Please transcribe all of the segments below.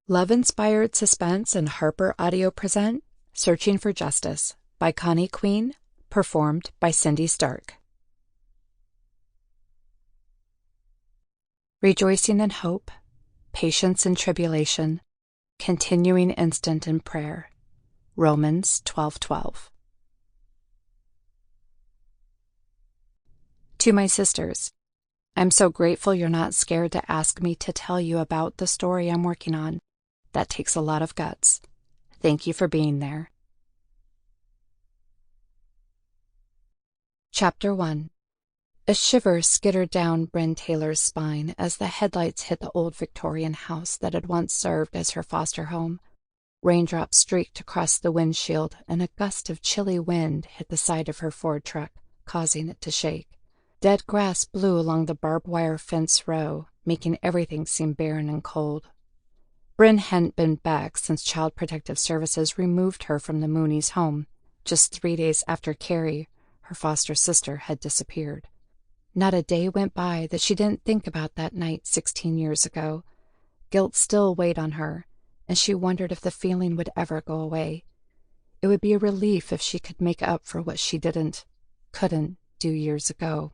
Love-inspired suspense and HarlequinAudio present Searching for Justice by Connie Queen, performed by Cindy Stark. Rejoicing in hope, patience in tribulation, continuing instant in prayer. Romans 12:12. To my sisters, I'm so grateful you're not scared to ask me to tell you about the story I'm working on. That takes a lot of guts. Thank you for being there. Chapter 1. A shiver skittered down Bryn Taylor's spine as the headlights hit the old Victorian house that had once served as her foster home. Raindrops streaked across the windshield, and a gust of chilly wind hit the side of her Ford truck, causing it to shake. Dead grass blew along the barbed wire fence row, making everything seem barren and cold. Bryn hadn't been back since Child Protective Services removed her from the Moonies' home, just 3 days after Carrie, her foster sister, had disappeared. Not a day went by that she didn't think about that night 16 years ago. Guilt still weighed on her, and she wondered if the feeling would ever go away. It would be a relief if she could make up for what she couldn't do years ago.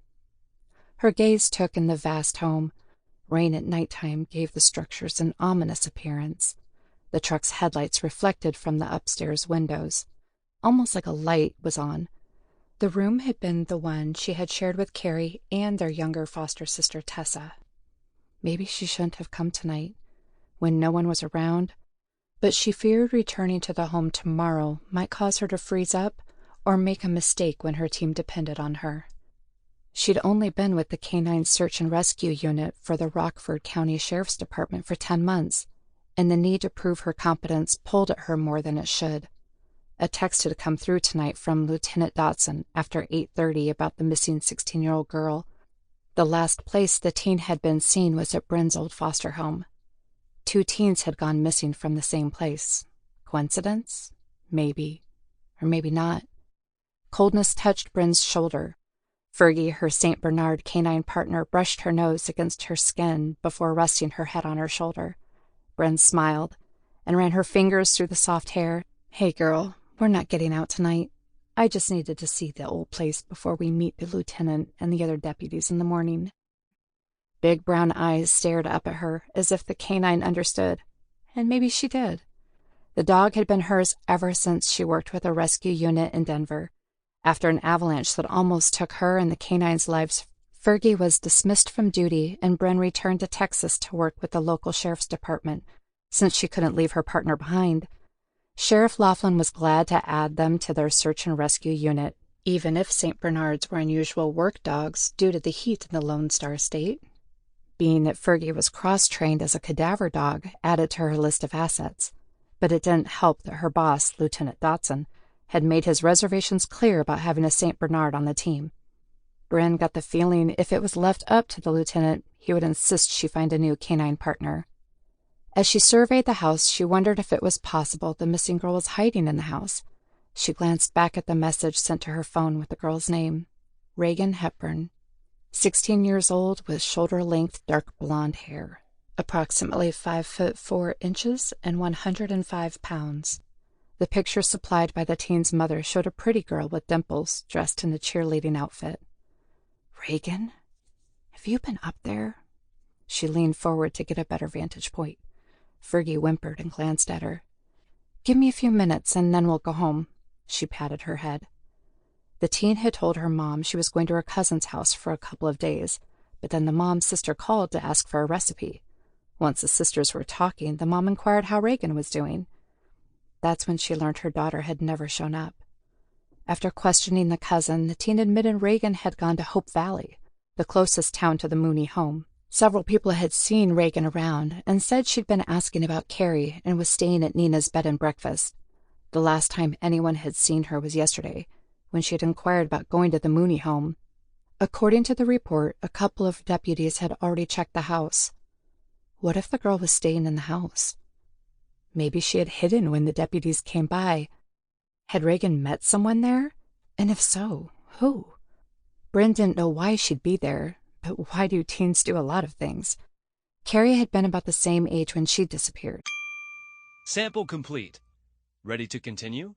Her gaze took in the vast home. Rain at nighttime gave the structures an ominous appearance. The truck's headlights reflected from the upstairs windows, almost like a light was on. The room had been the one she had shared with Carrie and their younger foster sister Tessa. Maybe she shouldn't have come tonight, when no one was around, but she feared returning to the home tomorrow might cause her to freeze up or make a mistake when her team depended on her. She'd only been with the Canine Search and Rescue Unit for the Rockford County Sheriff's Department for 10 months, and the need to prove her competence pulled at her more than it should. A text had come through tonight from Lieutenant Dotson after 8:30 about the missing 16-year-old girl. The last place the teen had been seen was at Bryn's old foster home. 2 teens had gone missing from the same place. Coincidence? Maybe. Or maybe not. Coldness touched Bryn's shoulder. Fergie, her St. Bernard canine partner, brushed her nose against her skin before resting her head on her shoulder. Bryn smiled and ran her fingers through the soft hair. "Hey, girl, we're not getting out tonight. I just needed to see the old place before we meet the lieutenant and the other deputies in the morning." Big brown eyes stared up at her as if the canine understood, and maybe she did. The dog had been hers ever since she worked with a rescue unit in Denver. After an avalanche that almost took her and the canines' lives, Fergie was dismissed from duty, and Bryn returned to Texas to work with the local sheriff's department, since she couldn't leave her partner behind. Sheriff Laughlin was glad to add them to their search and rescue unit, even if St. Bernards were unusual work dogs due to the heat in the Lone Star State. Being that Fergie was cross-trained as a cadaver dog added to her list of assets, but it didn't help that her boss, Lieutenant Dotson, had made his reservations clear about having a St. Bernard on the team. Bryn got the feeling if it was left up to the lieutenant, he would insist she find a new canine partner. As she surveyed the house, she wondered if it was possible the missing girl was hiding in the house. She glanced back at the message sent to her phone with the girl's name, Reagan Hepburn, 16 years old with shoulder-length dark blonde hair, approximately 5'4" and 105 pounds. The picture supplied by the teen's mother showed a pretty girl with dimples, dressed in a cheerleading outfit. "Reagan, have you been up there?" She leaned forward to get a better vantage point. Fergie whimpered and glanced at her. "Give me a few minutes, and then we'll go home." She patted her head. The teen had told her mom she was going to her cousin's house for a couple of days, but then the mom's sister called to ask for a recipe. Once the sisters were talking, the mom inquired how Reagan was doing. That's when she learned her daughter had never shown up. After questioning the cousin, the teen admitted Reagan had gone to Hope Valley, the closest town to the Mooney home. Several people had seen Reagan around and said she'd been asking about Carrie and was staying at Nina's bed and breakfast. The last time anyone had seen her was yesterday, when she had inquired about going to the Mooney home. According to the report, a couple of deputies had already checked the house. What if the girl was staying in the house? Maybe she had hidden when the deputies came by. Had Reagan met someone there? And if so, who? Bryn didn't know why she'd be there, but why do teens do a lot of things? Carrie had been about the same age when she disappeared. Sample complete. Ready to continue?